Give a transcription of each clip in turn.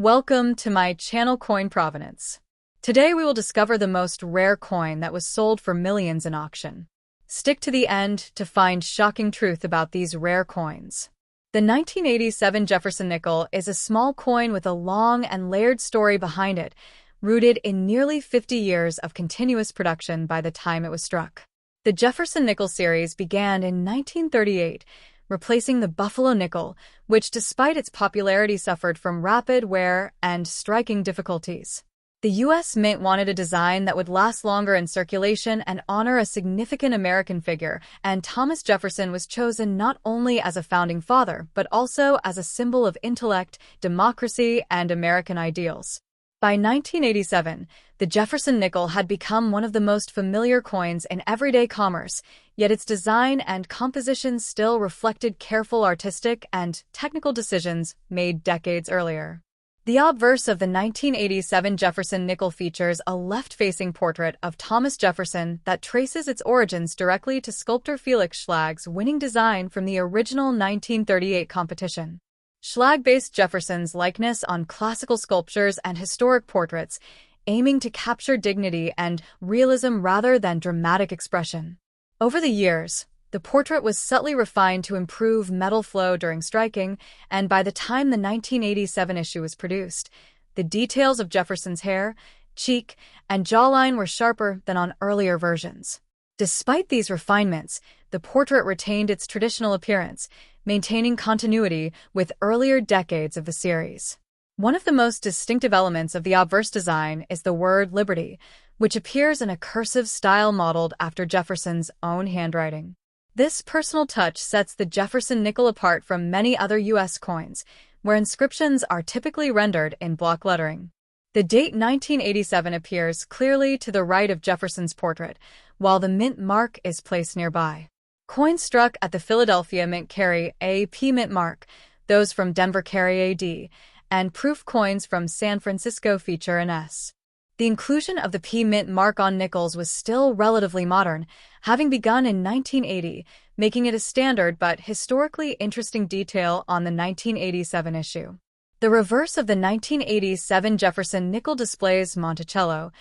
Welcome to my channel Coin Provenance. Today we will discover the most rare coin that was sold for millions in auction. Stick to the end to find shocking truth about these rare coins. The 1987 Jefferson Nickel is a small coin with a long and layered story behind it, rooted in nearly 50 years of continuous production by the time it was struck. The Jefferson Nickel series began in 1938, replacing the Buffalo nickel, which despite its popularity suffered from rapid wear and striking difficulties. The U.S. Mint wanted a design that would last longer in circulation and honor a significant American figure, and Thomas Jefferson was chosen not only as a founding father, but also as a symbol of intellect, democracy, and American ideals. By 1987, the Jefferson Nickel had become one of the most familiar coins in everyday commerce, yet its design and composition still reflected careful artistic and technical decisions made decades earlier. The obverse of the 1987 Jefferson Nickel features a left-facing portrait of Thomas Jefferson that traces its origins directly to sculptor Felix Schlag's winning design from the original 1938 competition. Schlag based Jefferson's likeness on classical sculptures and historic portraits, aiming to capture dignity and realism rather than dramatic expression. Over the years, the portrait was subtly refined to improve metal flow during striking, and by the time the 1987 issue was produced, the details of Jefferson's hair, cheek, and jawline were sharper than on earlier versions. Despite these refinements, the portrait retained its traditional appearance, maintaining continuity with earlier decades of the series. One of the most distinctive elements of the obverse design is the word Liberty, which appears in a cursive style modeled after Jefferson's own handwriting. This personal touch sets the Jefferson Nickel apart from many other U.S. coins, where inscriptions are typically rendered in block lettering. The date 1987 appears clearly to the right of Jefferson's portrait, while the mint mark is placed nearby. Coins struck at the Philadelphia Mint carry a P mint mark, those from Denver carry a D, and proof coins from San Francisco feature an S. The inclusion of the P mint mark on nickels was still relatively modern, having begun in 1980, making it a standard but historically interesting detail on the 1987 issue. The reverse of the 1987 Jefferson Nickel displays Monticello,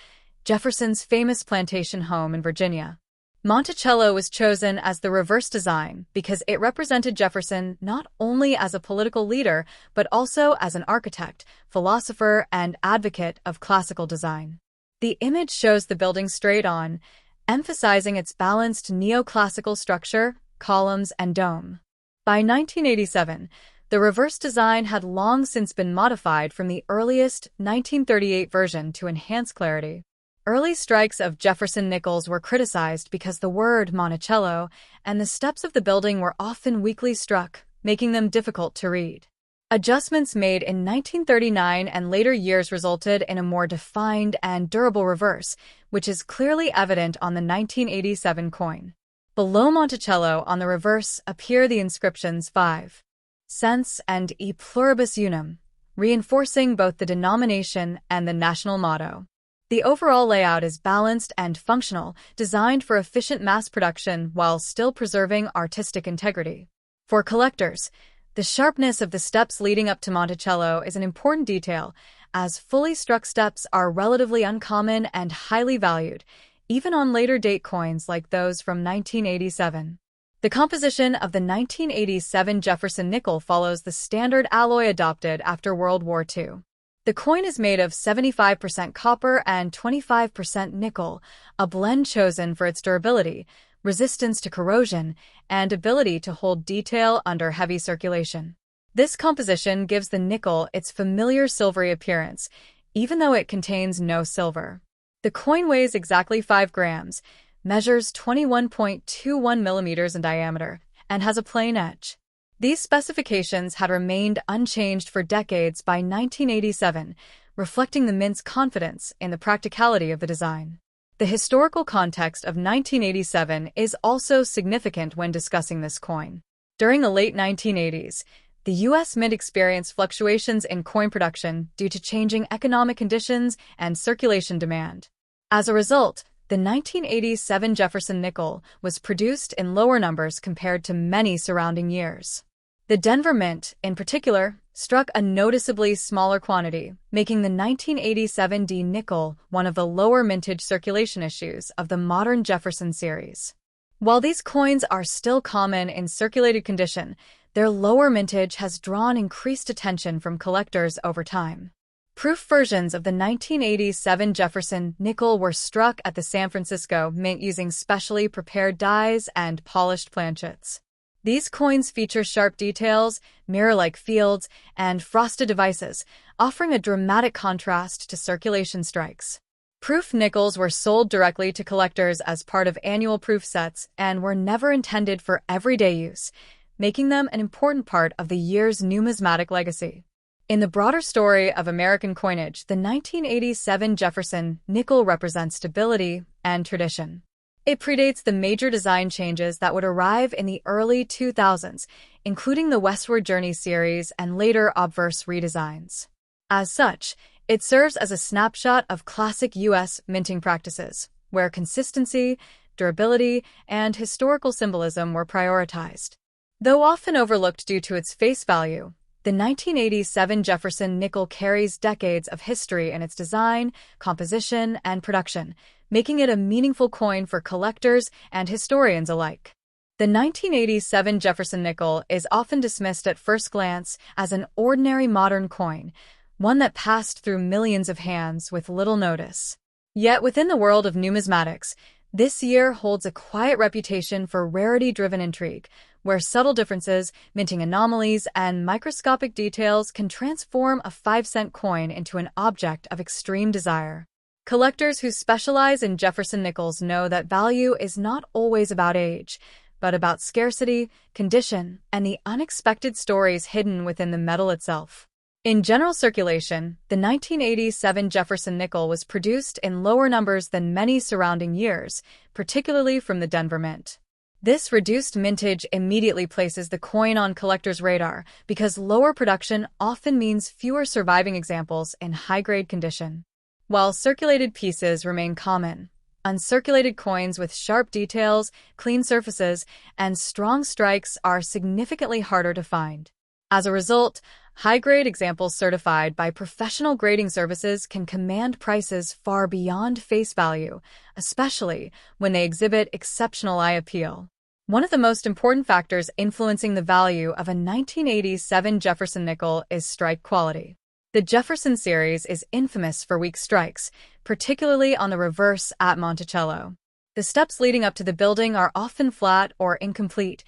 Jefferson's famous plantation home in Virginia. Monticello was chosen as the reverse design because it represented Jefferson not only as a political leader, but also as an architect, philosopher, and advocate of classical design. The image shows the building straight on, emphasizing its balanced neoclassical structure, columns, and dome. By 1987, the reverse design had long since been modified from the earliest 1938 version to enhance clarity. Early strikes of Jefferson nickels were criticized because the word Monticello and the steps of the building were often weakly struck, making them difficult to read. Adjustments made in 1939 and later years resulted in a more defined and durable reverse, which is clearly evident on the 1987 coin. Below Monticello on the reverse appear the inscriptions 5 cents and E pluribus unum, reinforcing both the denomination and the national motto. The overall layout is balanced and functional, designed for efficient mass production while still preserving artistic integrity. For collectors, the sharpness of the steps leading up to Monticello is an important detail, as fully struck steps are relatively uncommon and highly valued, even on later date coins like those from 1987. The composition of the 1987 Jefferson Nickel follows the standard alloy adopted after World War II. The coin is made of 75% copper and 25% nickel, a blend chosen for its durability, resistance to corrosion, and ability to hold detail under heavy circulation. This composition gives the nickel its familiar silvery appearance, even though it contains no silver. The coin weighs exactly 5 grams, measures 21.21 millimeters in diameter, and has a plain edge. These specifications had remained unchanged for decades by 1987, reflecting the mint's confidence in the practicality of the design. The historical context of 1987 is also significant when discussing this coin. During the late 1980s, the U.S. Mint experienced fluctuations in coin production due to changing economic conditions and circulation demand. As a result, the 1987 Jefferson Nickel was produced in lower numbers compared to many surrounding years. The Denver Mint, in particular, struck a noticeably smaller quantity, making the 1987 D nickel one of the lower mintage circulation issues of the modern Jefferson series. While these coins are still common in circulated condition, their lower mintage has drawn increased attention from collectors over time. Proof versions of the 1987 Jefferson Nickel were struck at the San Francisco Mint using specially prepared dies and polished planchets. These coins feature sharp details, mirror-like fields, and frosted devices, offering a dramatic contrast to circulation strikes. Proof nickels were sold directly to collectors as part of annual proof sets and were never intended for everyday use, making them an important part of the year's numismatic legacy. In the broader story of American coinage, the 1987 Jefferson Nickel represents stability and tradition. It predates the major design changes that would arrive in the early 2000s, including the Westward Journey series and later obverse redesigns. As such, it serves as a snapshot of classic U.S. minting practices, where consistency, durability, and historical symbolism were prioritized. Though often overlooked due to its face value, the 1987 Jefferson Nickel carries decades of history in its design, composition, and production, making it a meaningful coin for collectors and historians alike. The 1987 Jefferson Nickel is often dismissed at first glance as an ordinary modern coin, one that passed through millions of hands with little notice. Yet within the world of numismatics, this year holds a quiet reputation for rarity-driven intrigue, where subtle differences, minting anomalies, and microscopic details can transform a 5-cent coin into an object of extreme desire. Collectors who specialize in Jefferson nickels know that value is not always about age, but about scarcity, condition, and the unexpected stories hidden within the metal itself. In general circulation, the 1987 Jefferson Nickel was produced in lower numbers than many surrounding years, particularly from the Denver Mint. This reduced mintage immediately places the coin on collectors' radar because lower production often means fewer surviving examples in high-grade condition. While circulated pieces remain common, uncirculated coins with sharp details, clean surfaces, and strong strikes are significantly harder to find. As a result, high-grade examples certified by professional grading services can command prices far beyond face value, especially when they exhibit exceptional eye appeal. One of the most important factors influencing the value of a 1987 Jefferson nickel is strike quality. The Jefferson series is infamous for weak strikes, particularly on the reverse at Monticello. The steps leading up to the building are often flat or incomplete,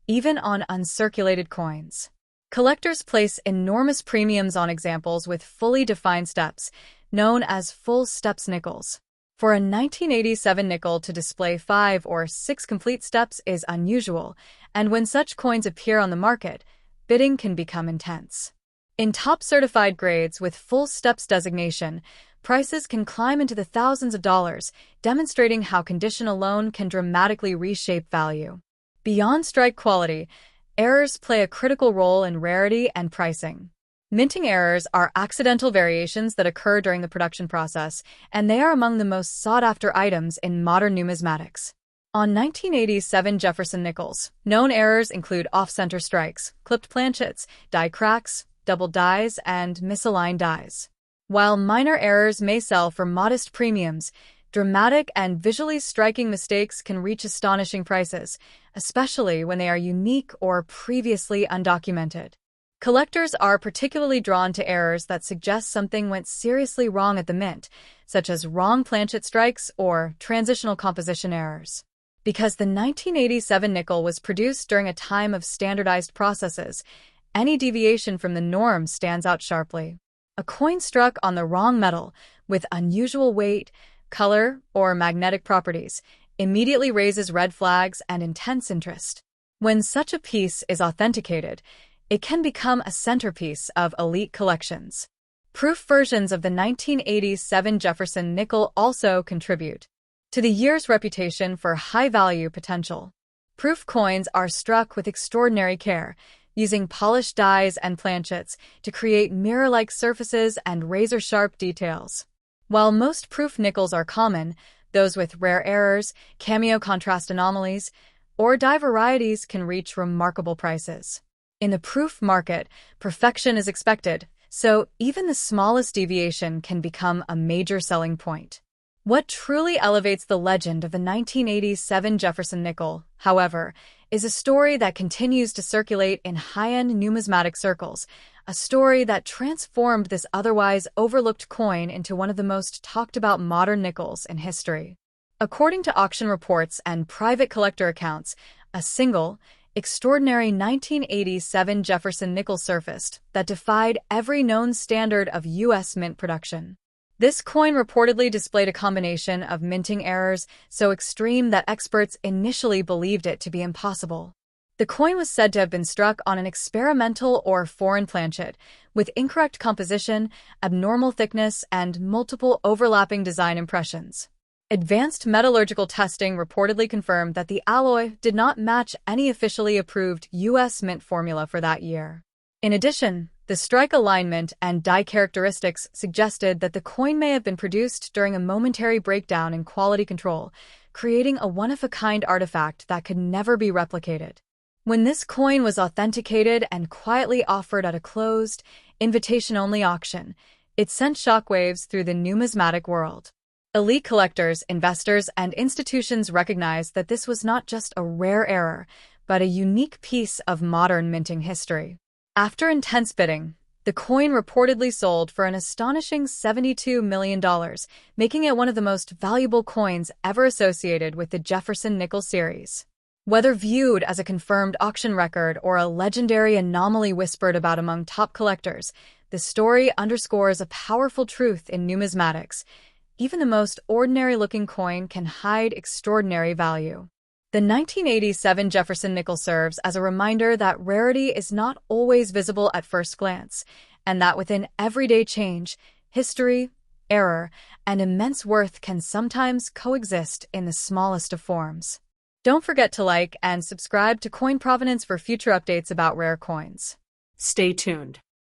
even on uncirculated coins. Collectors place enormous premiums on examples with fully defined steps, known as full steps nickels. For a 1987 nickel to display 5 or 6 complete steps is unusual, and when such coins appear on the market, bidding can become intense. In top certified grades with full steps designation, prices can climb into the thousands of dollars, demonstrating how condition alone can dramatically reshape value. Beyond strike quality, errors play a critical role in rarity and pricing. Minting errors are accidental variations that occur during the production process, and they are among the most sought-after items in modern numismatics. On 1987 Jefferson nickels, known errors include off-center strikes, clipped planchets, die cracks, double dies, and misaligned dies. While minor errors may sell for modest premiums, dramatic and visually striking mistakes can reach astonishing prices, especially when they are unique or previously undocumented. Collectors are particularly drawn to errors that suggest something went seriously wrong at the mint, such as wrong planchet strikes or transitional composition errors. Because the 1987 nickel was produced during a time of standardized processes, any deviation from the norm stands out sharply. A coin struck on the wrong metal, with unusual weight, color, or magnetic properties, immediately raises red flags and intense interest. When such a piece is authenticated, it can become a centerpiece of elite collections. Proof versions of the 1987 Jefferson nickel also contribute to the year's reputation for high-value potential. Proof coins are struck with extraordinary care, using polished dies and planchets to create mirror-like surfaces and razor-sharp details. While most proof nickels are common, those with rare errors, cameo contrast anomalies, or die varieties can reach remarkable prices. In the proof market, perfection is expected, so even the smallest deviation can become a major selling point. What truly elevates the legend of the 1987 Jefferson Nickel, however, is a story that continues to circulate in high-end numismatic circles, a story that transformed this otherwise overlooked coin into one of the most talked-about modern nickels in history. According to auction reports and private collector accounts, a single, extraordinary 1987 Jefferson nickel surfaced that defied every known standard of U.S. mint production. This coin reportedly displayed a combination of minting errors so extreme that experts initially believed it to be impossible. The coin was said to have been struck on an experimental or foreign planchet, with incorrect composition, abnormal thickness, and multiple overlapping design impressions. Advanced metallurgical testing reportedly confirmed that the alloy did not match any officially approved U.S. mint formula for that year. In addition, the strike alignment and die characteristics suggested that the coin may have been produced during a momentary breakdown in quality control, creating a one-of-a-kind artifact that could never be replicated. When this coin was authenticated and quietly offered at a closed, invitation-only auction, it sent shockwaves through the numismatic world. Elite collectors, investors, and institutions recognized that this was not just a rare error, but a unique piece of modern minting history. After intense bidding, the coin reportedly sold for an astonishing $72 million, making it one of the most valuable coins ever associated with the Jefferson Nickel series. Whether viewed as a confirmed auction record or a legendary anomaly whispered about among top collectors, the story underscores a powerful truth in numismatics. Even the most ordinary-looking coin can hide extraordinary value. The 1987 Jefferson Nickel serves as a reminder that rarity is not always visible at first glance, and that within everyday change, history, error, and immense worth can sometimes coexist in the smallest of forms. Don't forget to like and subscribe to Coin Provenance for future updates about rare coins. Stay tuned.